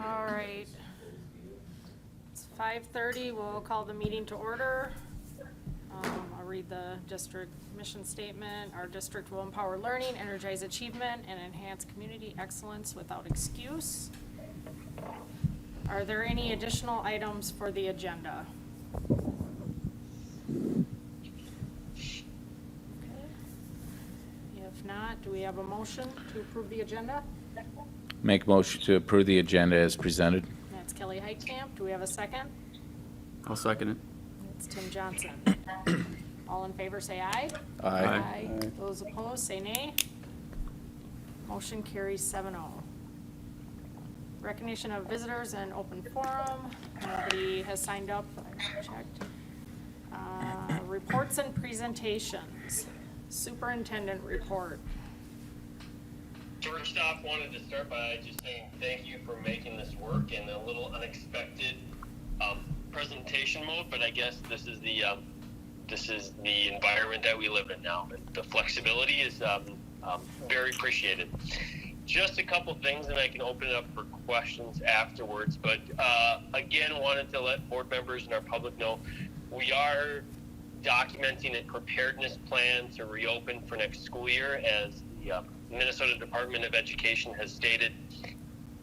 All right. It's 5:30. We'll call the meeting to order. I'll read the district mission statement. Our district will empower learning, energize achievement, and enhance community excellence without excuse. Are there any additional items for the agenda? Okay. If not, do we have a motion to approve the agenda? Make motion to approve the agenda as presented. That's Kelly Heitkamp. Do we have a second? I'll second it. It's Tim Johnson. All in favor say aye. Aye. Those opposed say nay. Motion carries 7-0. Recognition of visitors and open forum. Nobody has signed up. I checked. Reports and presentations. Superintendent report. First off, wanted to start by just saying thank you for making this work in a little unexpected presentation mode, but I guess this is the environment that we live in now. And the flexibility is very appreciated. Just a couple things, and I can open it up for questions afterwards. But again, wanted to let board members and our public know we are documenting a preparedness plan to reopen for next school year, as the Minnesota Department of Education has stated.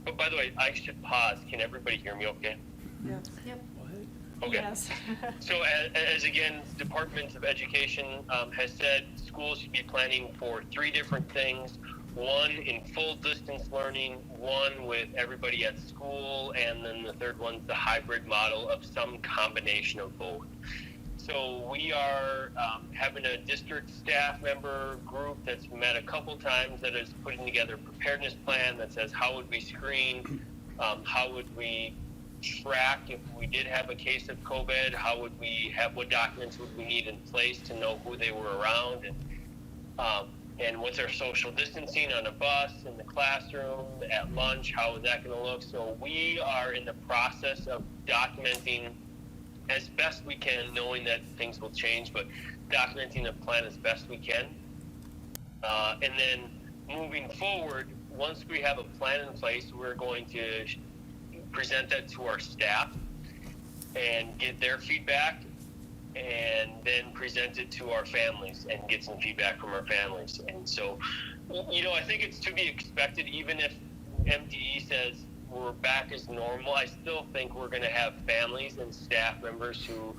But by the way, I should pause. Can everybody hear me okay? Yes. Yep. Okay. Yes. So as again, Department of Education has said schools should be planning for 3 different things. 1 in full distance learning, 1 with everybody at school, and then the third one's the hybrid model of some combination of both. So we are having a district staff member group that's met a couple times that is putting together a preparedness plan that says how would we screen, how would we track if we did have a case of COVID, how would we have, what documents would we need in place to know who they were around, and what's our social distancing on a bus, in the classroom, at lunch, how is that going to look? So we are in the process of documenting as best we can, knowing that things will change, but documenting the plan as best we can. And then moving forward, once we have a plan in place, we're going to present that to our staff and get their feedback, and then present it to our families and get some feedback from our families. And so, I think it's to be expected, even if MDE says we're back as normal, I still think we're going to have families and staff members who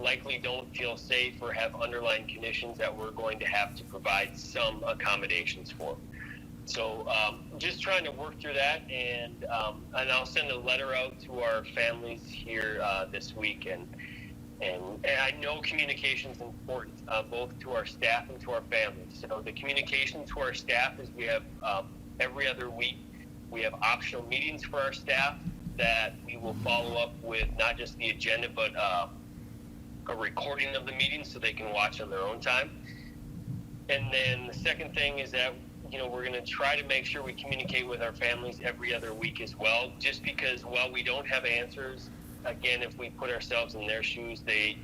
likely don't feel safe or have underlying conditions that we're going to have to provide some accommodations for. So just trying to work through that, and I'll send a letter out to our families here this week. And I know communication is important, both to our staff and to our families. So the communication to our staff is we have every other week, we have optional meetings for our staff that we will follow up with, not just the agenda, but a recording of the meeting so they can watch on their own time. And then the second thing is that we're going to try to make sure we communicate with our families every other week as well, just because while we don't have answers, again, if we put ourselves in their shoes, they,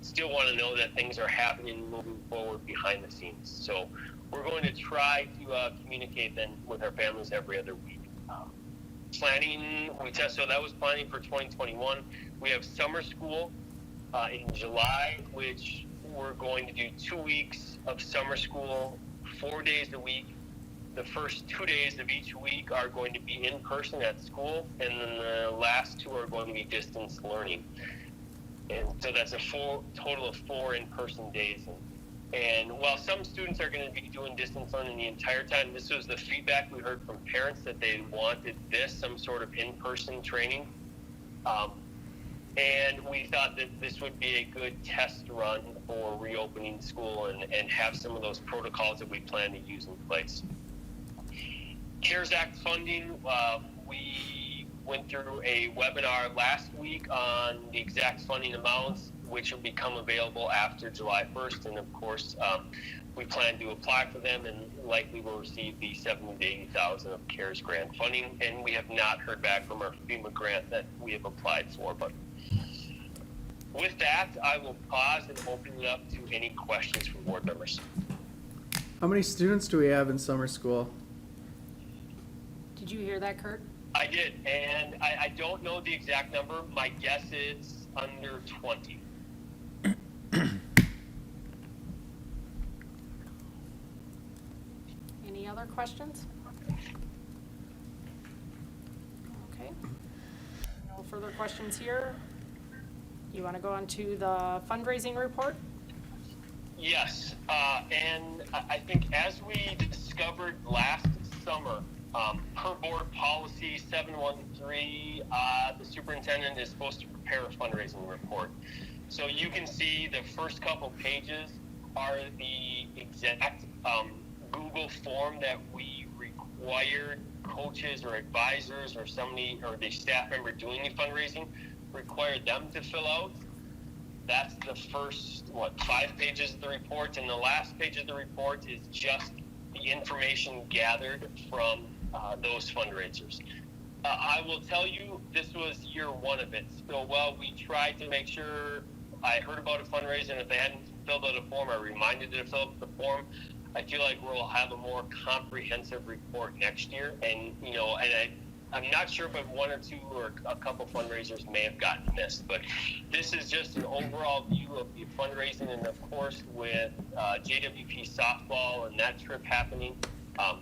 still want to know that things are happening moving forward behind the scenes. So we're going to try to communicate then with our families every other week. Planning, so that was planning for 2021. We have summer school in July, which we're going to do 2 weeks of summer school, 4 days a week. The first 2 days of each week are going to be in person at school, and then the last 2 are going to be distance learning. And so that's a total of 4 in-person days. And while some students are going to be doing distance learning the entire time, this was the feedback we heard from parents that they wanted some sort of in-person training. And we thought that this would be a good test run for reopening school and have some of those protocols that we plan to use in place. CARES Act funding, we went through a webinar last week on the exact funding amounts, which will become available after July 1st. And of course, we plan to apply for them and likely will receive the $70,000 to $80,000 of CARES grant funding. And we have not heard back from our FEMA grant that we have applied for. But with that, I will pause and open it up to any questions from board members. How many students do we have in summer school? Did you hear that, Kurt? I did, and I don't know the exact number. My guess is under 20. Any other questions? Okay. No further questions here. You want to go on to the fundraising report? Yes, and I think as we discovered last summer, per board policy 713, the superintendent is supposed to prepare a fundraising report. So you can see the first couple pages are the exact Google form that we required coaches or advisors or somebody or the staff member doing the fundraising required them to fill out. That's the first, 5 pages of the report, and the last page of the report is just the information gathered from those fundraisers. I will tell you, this was year 1 of it. So while we tried to make sure I heard about a fundraiser, and if they hadn't filled out a form, I reminded them to fill out the form. I feel like we'll have a more comprehensive report next year, and I'm not sure, but 1 or 2 or a couple fundraisers may have gotten missed. But this is just an overall view of the fundraising, and of course, with JWP softball and that trip happening,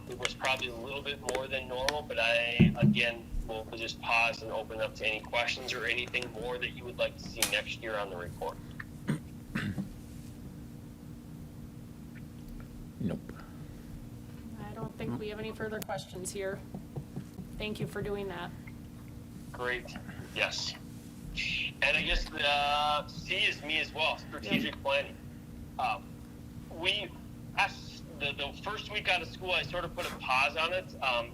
it was probably a little bit more than normal. But I, again, will just pause and open up to any questions or anything more that you would like to see next year on the report. Nope. I don't think we have any further questions here. Thank you for doing that. Great. Yes. And I guess C is me as well, strategic planning. The first week out of school, I sort of put a pause on it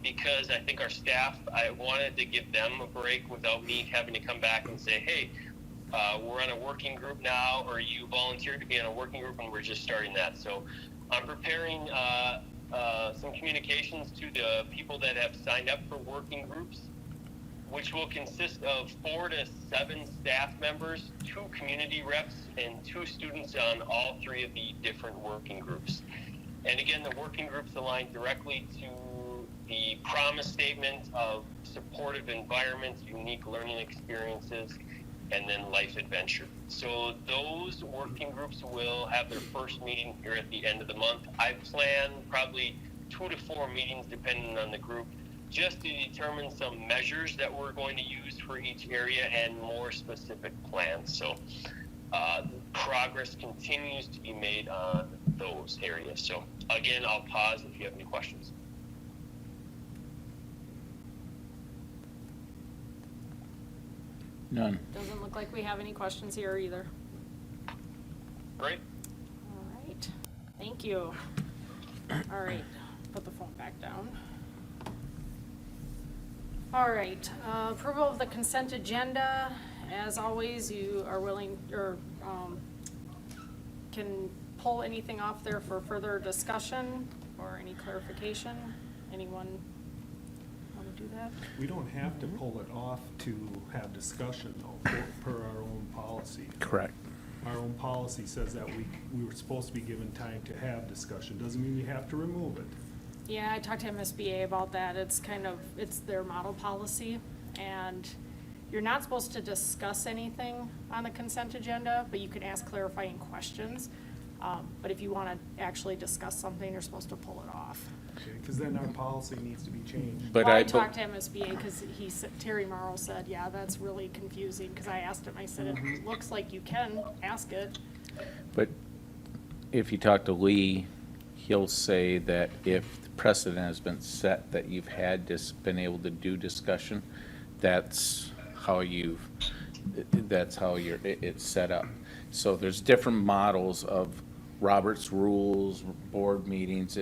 because I think our staff, I wanted to give them a break without me having to come back and say, hey, we're on a working group now, or you volunteered to be on a working group and we're just starting that. So I'm preparing some communications to the people that have signed up for working groups, which will consist of 4 to 7 staff members, 2 community reps, and 2 students on all 3 of the different working groups. And again, the working groups align directly to the promise statement of supportive environments, unique learning experiences, and then life adventure. So those working groups will have their first meeting here at the end of the month. I plan probably 2 to 4 meetings depending on the group, just to determine some measures that we're going to use for each area and more specific plans. So progress continues to be made on those areas. So again, I'll pause if you have any questions. None. Doesn't look like we have any questions here either. Great. All right, thank you. All right, put the phone back down. All right, approval of the consent agenda. As always, you are willing, or can pull anything off there for further discussion or any clarification. Anyone want to do that? We don't have to pull it off to have discussion though, per our own policy. Correct. Our own policy says that we were supposed to be given time to have discussion. Doesn't mean you have to remove it. Yeah, I talked to MSBA about that. It's their model policy, and you're not supposed to discuss anything on the consent agenda, but you can ask clarifying questions. But if you want to actually discuss something, you're supposed to pull it off. Okay, because then our policy needs to be changed. But Well, I I talked to MSBA because Terry Morrow said, yeah, that's really confusing, because I asked him, I said, it looks like you can ask it. But if you talk to Lee, he'll say that if the precedent has been set that you've had been able to do discussion, that's how it's set up. So there's different models of Robert's rules, board meetings.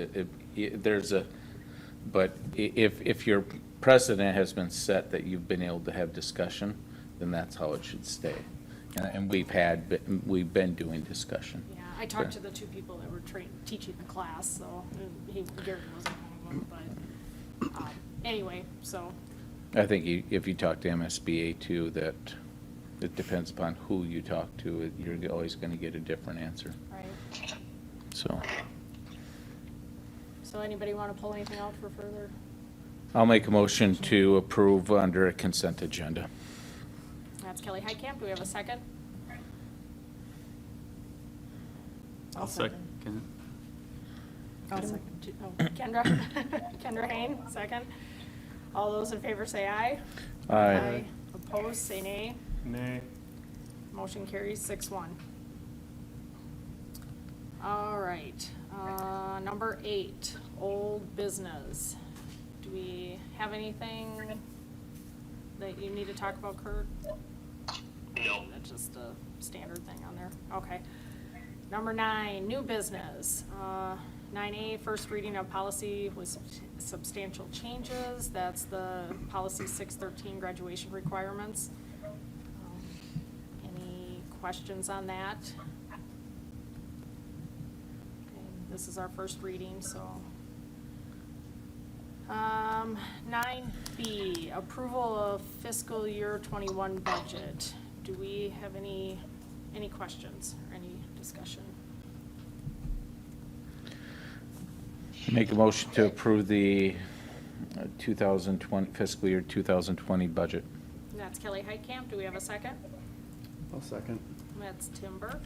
But if your precedent has been set that you've been able to have discussion, then that's how it should stay. And we've been doing discussion. Yeah, I talked to the 2 people that were teaching the class, so Gary wasn't one of them, but anyway, so. I think if you talk to MSBA too, that it depends upon who you talk to, you're always going to get a different answer. Right. So So anybody want to pull anything out for further I'll make a motion to approve under a consent agenda. That's Kelly Heitkamp. Do we have a second? I'll second it. Kendra? Kendra Hain, second. All those in favor say aye. Aye. Opposed, say nay. Nay. Motion carries 6-1. All right, number 8, old business. Do we have anything that you need to talk about, Kurt? No. That's just a standard thing on there. Okay. Number 9, new business. 9A, first reading of policy with substantial changes. That's the policy 613 graduation requirements. Any questions on that? Okay, this is our first reading, so. 9B, approval of fiscal year 21 budget. Do we have any questions or any discussion? Make a motion to approve the 2020, fiscal year 2020 budget. That's Kelly Heitkamp. Do we have a second? I'll second. That's Tim Burke.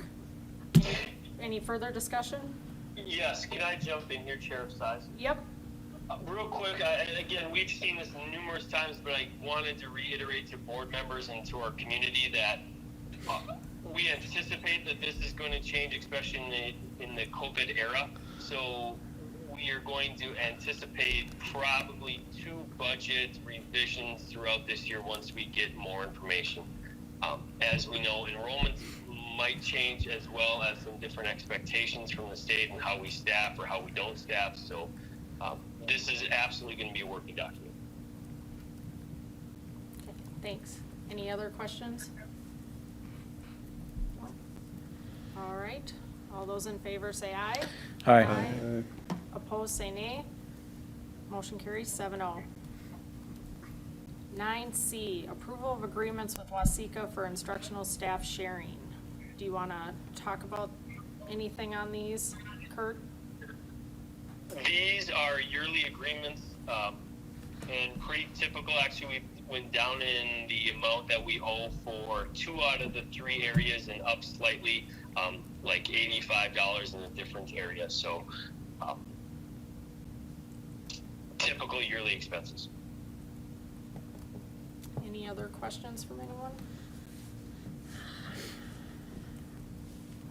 Any further discussion? Yes, can I jump in here, Chair of Size? Yep. Real quick, again, we've seen this numerous times, but I wanted to reiterate to board members and to our community that we anticipate that this is going to change, especially in the COVID era. So we are going to anticipate probably 2 budget revisions throughout this year once we get more information. As we know, enrollments might change as well as some different expectations from the state and how we staff or how we don't staff. So this is absolutely going to be a working document. Okay, thanks. Any other questions? All right. All those in favor say aye. Aye. Opposed, say nay. Motion carries 7-0. 9C, approval of agreements with Wasika for instructional staff sharing. Do you want to talk about anything on these, Kurt? These are yearly agreements, and pretty typical. Actually, we went down in the amount that we owe for 2 out of the 3 areas and up slightly, like $85 in a different area. So typical yearly expenses. Any other questions from anyone?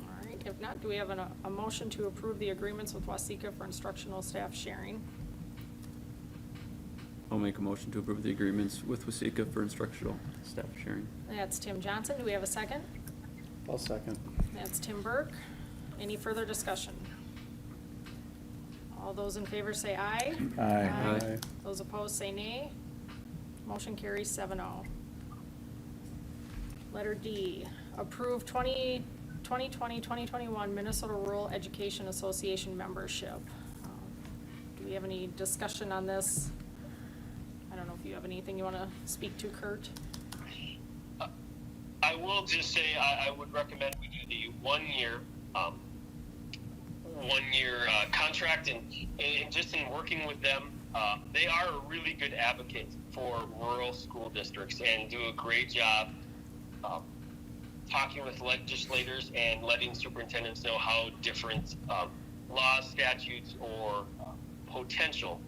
All right, if not, do we have a motion to approve the agreements with Wasika for instructional staff sharing? I'll make a motion to approve the agreements with Wasika for instructional staff sharing. That's Tim Johnson. Do we have a second? I'll second. That's Tim Burke. Any further discussion? All those in favor say aye. Aye. Those opposed say nay. Motion carries 7-0. Letter D, approve 2020-2021 Minnesota Rural Education Association membership. Do we have any discussion on this? I don't know if you have anything you want to speak to, Kurt? I will just say I would recommend we do the 1-year contract, and just in working with them, they are a really good advocate for rural school districts and do a great job talking with legislators and letting superintendents know how different laws, statutes, or potential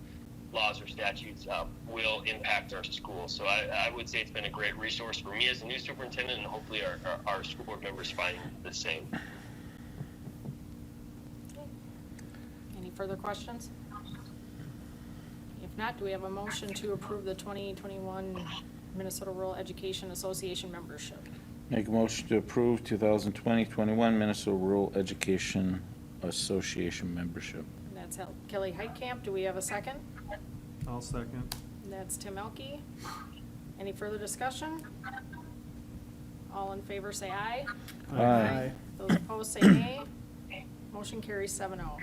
laws or statutes will impact our schools. So I would say it's been a great resource for me as a new superintendent, and hopefully our school board members find the same. Any further questions? If not, do we have a motion to approve the 2021 Minnesota Rural Education Association membership? Make a motion to approve 2020-21 Minnesota Rural Education Association membership. And that's Kelly Heitkamp. Do we have a second? I'll second. And that's Tim Elke. Any further discussion? All in favor say aye. Aye. Those opposed say nay. Motion carries 7-0.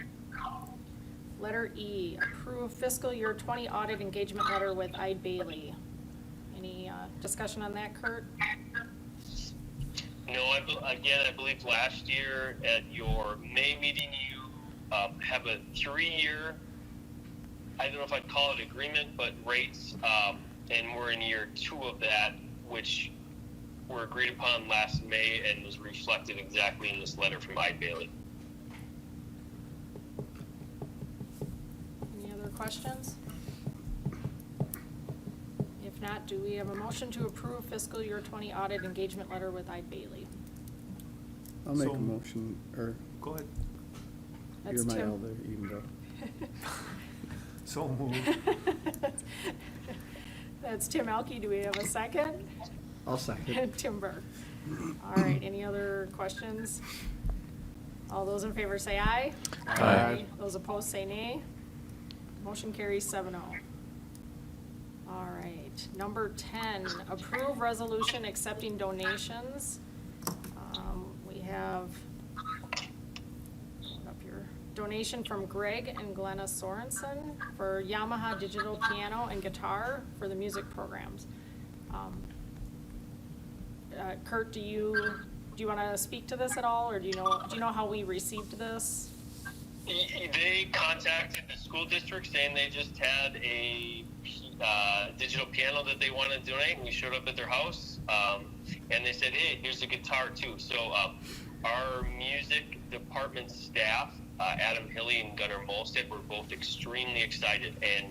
Letter E, approve fiscal year 20 audit engagement letter with Eide Bailey. Any discussion on that, Kurt? No, I believe last year at your May meeting, you have a 3-year, I don't know if I'd call it agreement, but rates, and we're in year 2 of that, which were agreed upon last May and was reflected exactly in this letter from Ide Bailey. Any other questions? If not, do we have a motion to approve fiscal year 20 audit engagement letter with Ide Bailey? I'll make So- a motion, or Go ahead. That's you're my Tim. elder, you can go. So moved. That's Tim Elke. Do we have a second? I'll second. Tim Burke. All right, any other questions? All those in favor say aye. Aye. Those opposed say nay. Motion carries 7-0. All right, number 10, approve resolution accepting donations. We have, hold up here, donation from Greg and Glenna Sorensen for Yamaha digital piano and guitar for the music programs. Kurt, do you want to speak to this at all, or do you know how we received this? They contacted the school district saying they just had a digital piano that they wanted to donate, and we showed up at their house, and they said, hey, here's a guitar too. So our music department staff, Adam Hilly and Gunnar Molstead, were both extremely excited, and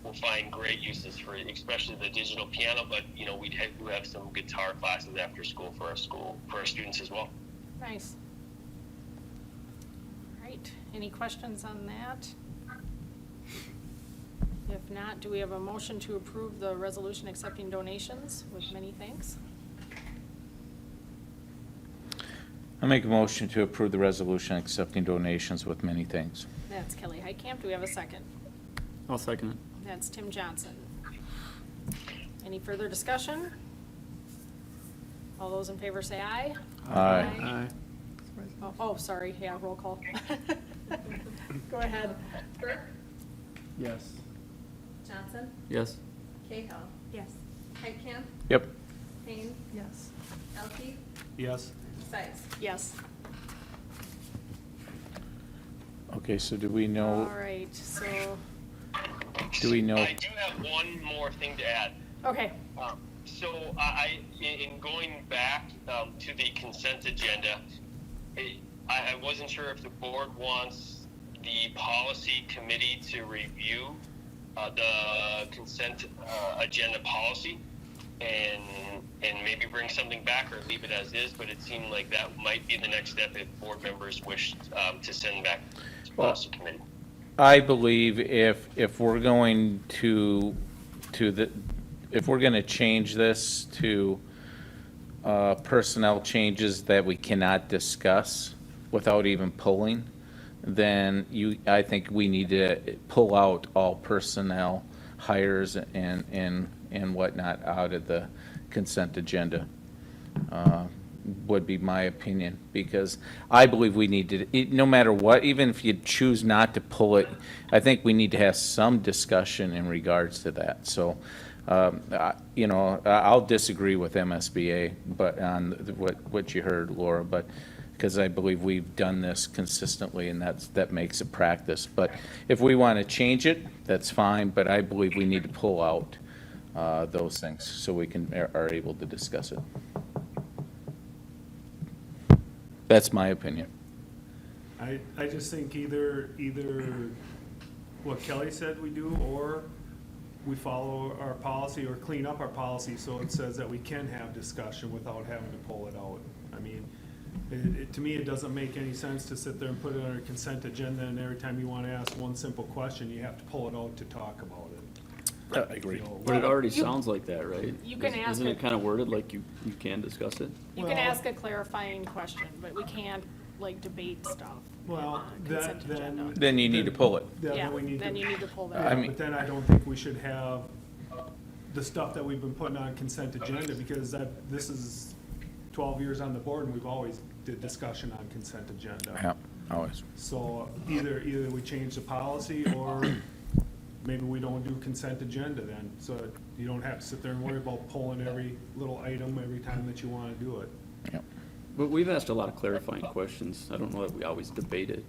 we'll find great uses for it, especially the digital piano, but we have some guitar classes after school for our students as well. Nice. All right, any questions on that? If not, do we have a motion to approve the resolution accepting donations with many thanks? I make a motion to approve the resolution accepting donations with many thanks. That's Kelly Heitkamp. Do we have a second? I'll second it. That's Tim Johnson. Any further discussion? All those in favor say aye. Aye. Aye. Oh, sorry, yeah, roll call. Go ahead. Burke, Yes. Johnson, Yes. Cahill, Yes. Heitkamp, Yep. Payne, Yes. Elke, Yes. Sykes. Yes. Okay, so do we All know, right, so, do we know? I do have one more thing to add. okay, So in going back to the consent agenda, I wasn't sure if the board wants the policy committee to review the consent agenda policy and maybe bring something back or leave it as is, but it seemed like that might be the next step if board members wish to send back to policy committee. I believe if we're going if we're going to change this to personnel changes that we cannot discuss without even pulling, then I think we need to pull out all personnel hires and whatnot out of the consent agenda. Would be my opinion, because I believe we need to, no matter what, even if you choose not to pull it, I think we need to have some discussion in regards to that. So, I'll disagree with MSBA, but on what you heard, Laura, but because I believe we've done this consistently, and that makes a practice. But if we want to change it, that's fine, but I believe we need to pull out those things so we are able to discuss it. That's my opinion. I just think either what Kelly said we do, or we follow our policy or clean up our policy so it says that we can have discussion without having to pull it out. I mean, to me, it doesn't make any sense to sit there and put it on a consent agenda, and every time you want to ask one simple question, you have to pull it out to talk about it. I agree. You know, But it already You- sounds like that, right? you can ask Isn't it- it kind of worded like you can discuss it? you Well- can ask a clarifying question, but we can't, debate stuff. Well, on consent agenda. Then you need to pull it. Yeah, we need then to- you need to pull Yeah, that. I mean- but then I don't think we should have the stuff that we've been putting on consent agenda, because this is 12 years on the board, and we've always did discussion on consent agenda. Yeah, always. So either we change the policy, or maybe we don't do consent agenda then, so you don't have to sit there and worry about pulling every little item every time that you want to do it. Yep. But we've asked a lot of clarifying questions. I don't know that we always debate it.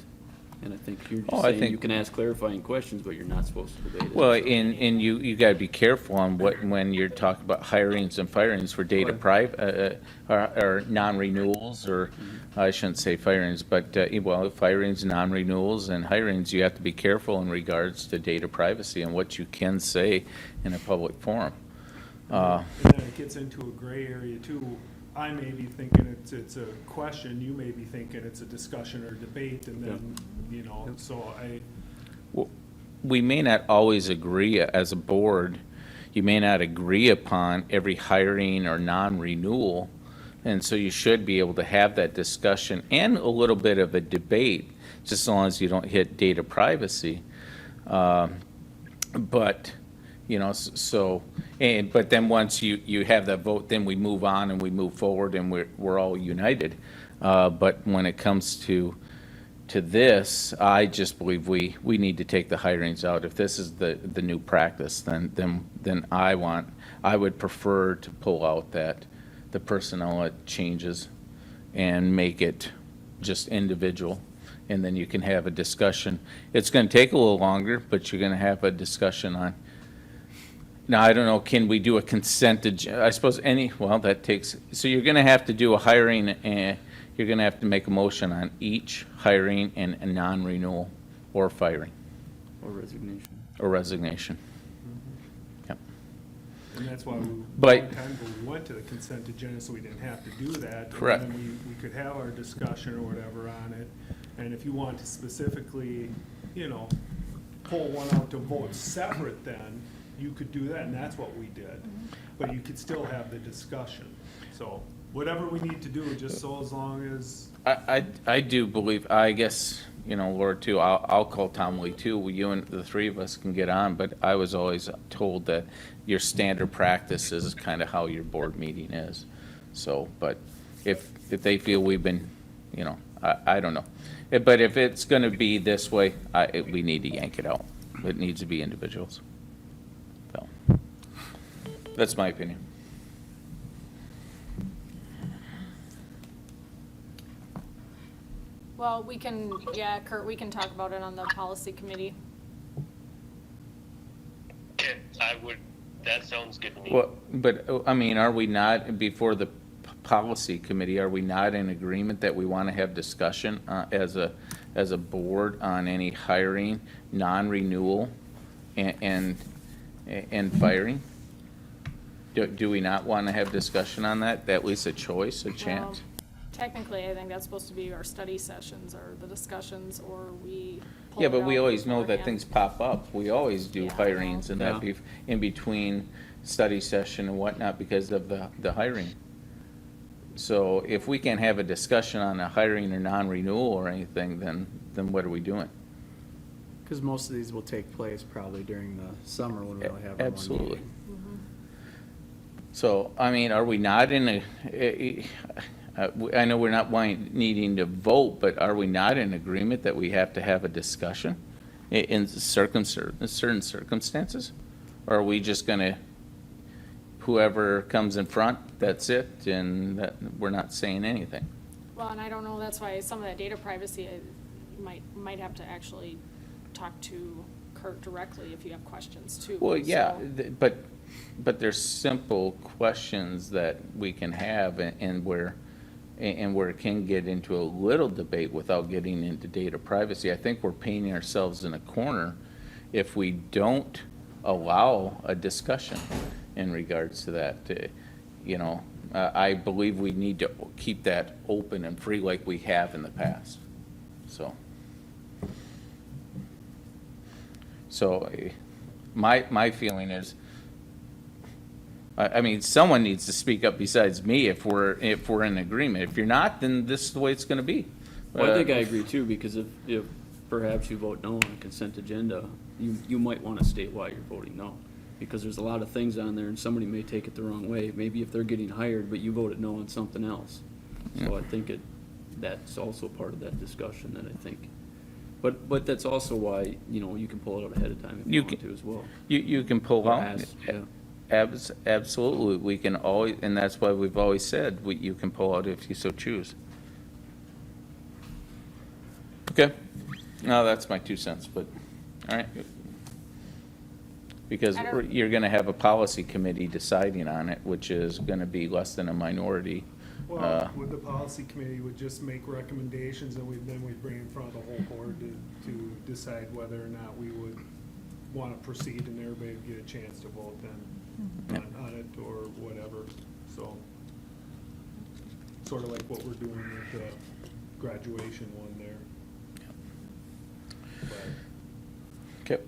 And I think you're Oh, just I saying think- you can ask clarifying questions, but you're not supposed to debate it. Well, so. and you gotta be careful on when you're talking about hirings and firings for data or non-renewals, or, I shouldn't say firings, but, well, firings, non-renewals, and hirings, you have to be careful in regards to data privacy and what you can say in a public forum. And then it gets into a gray area too. I may be thinking it's a question, you may be thinking it's a discussion or debate, and then, you know, so We may not always agree as a board, you may not agree upon every hiring or non-renewal, and so you should be able to have that discussion and a little bit of a debate, just as long as you don't hit data privacy. But, you know, but then once you have that vote, then we move on and we move forward and we're all united. But when it comes to this, I just believe we need to take the hirings out. If this is the new practice, then I would prefer to pull out the personnel changes and make it just individual. And then you can have a discussion. It's gonna take a little longer, but you're gonna have a discussion on. Now, I don't know, can we do a consent I suppose that takes, so you're gonna have to do a hiring, and you're gonna have to make a motion on each hiring and a non-renewal or firing Or resignation. or resignation. Yep. and that's why we, But- one time we went to the consent agenda, so we didn't have to do that. Correct. And then we could have our discussion or whatever on it, and if you want to specifically, you know, pull one out to vote separate, then you could do that, and that's what we did. But you could still have the discussion, so whatever we need to do, just so as long as, I do believe, I guess, you know, Laura too, I'll call Tom Lee too, you and the three of us can get on, but I was always told that your standard practice is kind of how your board meeting is. So, but if they feel we've been, you know, I don't know. But if it's gonna be this way, we need to yank it out. It needs to be individuals. So, that's my opinion. Well, we can, yeah, Kurt, we can talk about it on the policy committee. Okay, that sounds good to me. Well, but, I mean, are we not, before the policy committee, are we not in agreement that we want to have discussion as a board on any hiring, non-renewal, and firing? Do we not want to have discussion on that? At least a choice, a chance? Well, technically, I think that's supposed to be our study sessions or the discussions, or we pull Yeah, it but we out always know that beforehand. things pop up. We always do Yeah, hirings and that Yeah. be in between study session and whatnot because of the hiring. So if we can't have a discussion on a hiring or non-renewal or anything, then what are we doing? Because most of these will take place probably during the summer when we only have our one Absolutely. meeting. So, I mean, are we not in I know we're not needing to vote, but are we not in agreement that we have to have a discussion in certain circumstances? Or are we just gonna, whoever comes in front, that's it, and that, we're not saying anything? Well, and I don't know, that's why some of that data privacy, you might have to actually talk to Kurt directly if you have questions too. Well, yeah, So- but there's simple questions that we can have and where it can get into a little debate without getting into data privacy. I think we're painting ourselves in a corner if we don't allow a discussion in regards to that. You know, I believe we need to keep that open and free like we have in the past, so. So, my feeling is, I mean, someone needs to speak up besides me if we're in agreement. If you're not, then this is the way it's gonna be. Well, I think I agree too, because if perhaps you vote no on a consent agenda, you might want to state why you're voting no. Because there's a lot of things on there and somebody may take it the wrong way. Maybe if they're getting hired, but you voted no on something else. So I think that's also part of that discussion that I think. But that's also why, you know, you can pull it out ahead of time if you want to as well. You can pull Or out. ask, yeah. Absolutely, we can always, and that's why we've always said, you can pull out if you so choose. Okay, No, that's my 2 cents, but, all right. Because I don't- you're gonna have a policy committee deciding on it, which is gonna be less than a minority. Well, with the policy committee, would just make recommendations, and then we bring it in front of the whole board to decide whether or not we would wanna proceed, and everybody would get a chance to vote then on it or whatever, so. Sort of like what we're doing with the graduation one there. But Okay.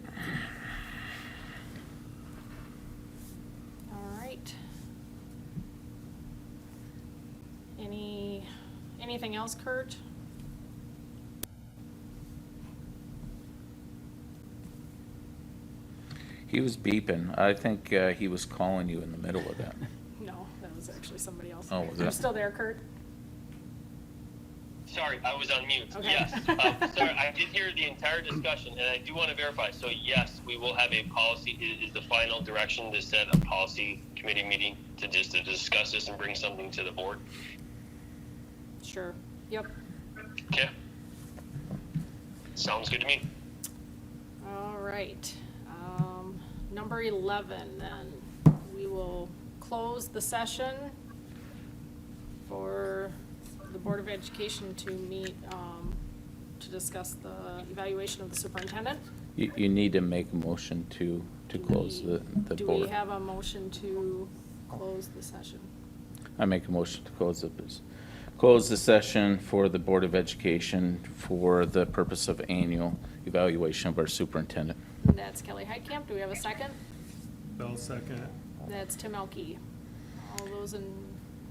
All right. Anything else, Kurt? He was beeping. I think he was calling you in the middle of that. No, that was actually somebody else. Oh, was You're it? still there, Kurt? Sorry, I was on mute. Okay. Yes. Sorry, I did hear the entire discussion, and I do want to verify. So yes, we will have a policy, is the final direction to set a policy committee meeting to discuss this and bring something to the board? Sure. Yep. Okay. Sounds good to me. All right. Number 11, then. We will close the session for the Board of Education to meet, to discuss the evaluation of the superintendent. You need to make a motion to close the Do board. we have a motion to close the session? I make a motion to close the session for the Board of Education for the purpose of annual evaluation of our superintendent. That's Kelly Heitkamp. Do we have a second? Bell second. That's Tim Elke. All those in, do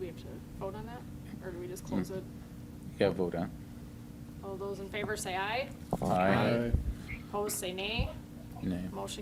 we have to vote on that? Or do we just close it? You gotta vote on. All those in favor say aye. Aye. Opposed say nay. Nay. Motion